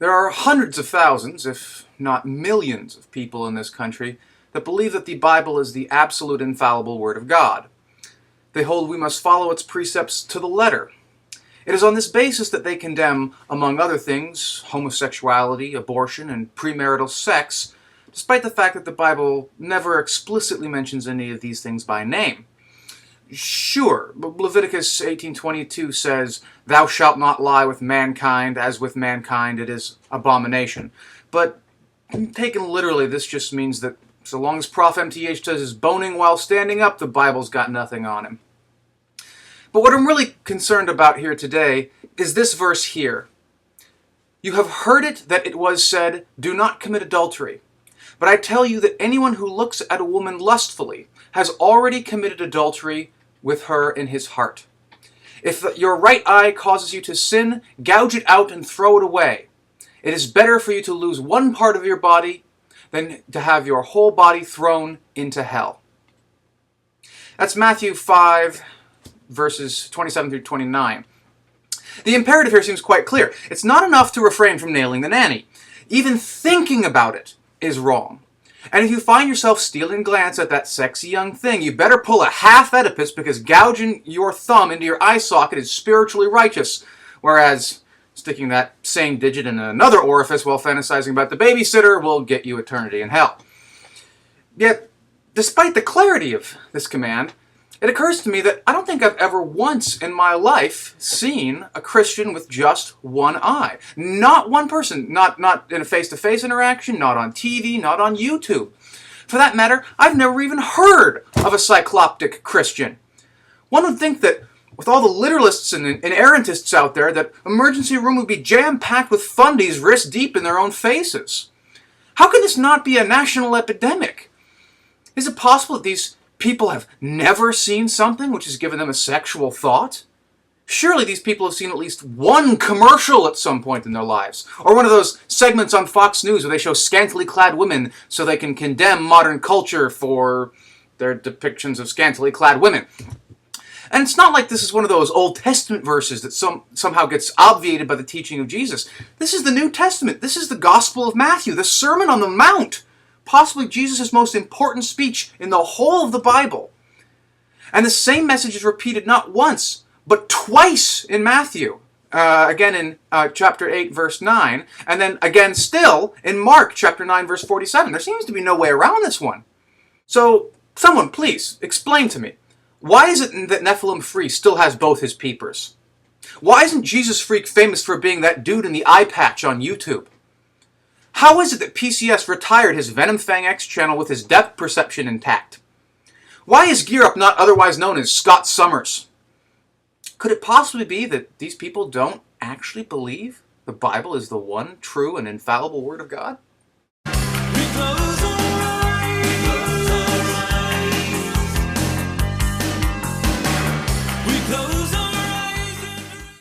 There are hundreds of thousands, if not millions, of people in this country that believe that the Bible is the absolute infallible Word of God. They hold we must follow its precepts to the letter. It is on this basis that they condemn, among other things, homosexuality, abortion, and premarital sex, despite the fact that the Bible never explicitly mentions any of these things by name. Sure, Leviticus 18:22 says, "Thou shalt not lie with mankind, as with mankind it is abomination." But taken literally, this just means that so long as Prof. MTH does his boning while standing up, the Bible's got nothing on him. But what I'm really concerned about here today is this verse here. "You have heard it that it was said, 'Do not commit adultery.' But I tell you that anyone who looks at a woman lustfully has already committed adultery with her in his heart. If your right eye causes you to sin, gouge it out and throw it away. It is better for you to lose one part of your body than to have your whole body thrown into hell." That's Matthew 5, verses 27 through 29. The imperative here seems quite clear. It's not enough to refrain from nailing the nanny. Even thinking about it is wrong. And if you find yourself stealing a glance at that sexy young thing, you better pull a half Oedipus, because gouging your thumb into your eye socket is spiritually righteous, whereas sticking that same digit in another orifice while fantasizing about the babysitter will get you eternity in hell. Yet, despite the clarity of this command, it occurs to me that I don't think I've ever once in my life seen a Christian with just one eye. Not one person. Not in a face-to-face interaction, not on TV, not on YouTube. For that matter, I've never even heard of a cycloptic Christian. One would think that with all the literalists and inerrantists out there, that emergency room would be jam-packed with fundies wrist deep in their own faces. How can this not be a national epidemic? Is it possible that these people have never seen something which has given them a sexual thought? Surely these people have seen at least one commercial at some point in their lives, or one of those segments on Fox News where they show scantily clad women so they can condemn modern culture for their depictions of scantily clad women. And it's not like this is one of those Old Testament verses that somehow gets obviated by the teaching of Jesus. This is the New Testament. This is the Gospel of Matthew, the Sermon on the Mount. Possibly Jesus' most important speech in the whole of the Bible. And the same message is repeated not once, but twice in Matthew. Again in chapter 8, verse 9, and then again still in Mark chapter 9, verse 47. There seems to be no way around this one. So, someone please explain to me, why is it that Nephilim Free still has both his peepers? Why isn't Jesus Freak famous for being that dude in the eye patch on YouTube? How is it that PCS retired his Venom Fang X channel with his depth perception intact? Why is Gear Up not otherwise known as Scott Summers? Could it possibly be that these people don't actually believe the Bible is the one true and infallible Word of God?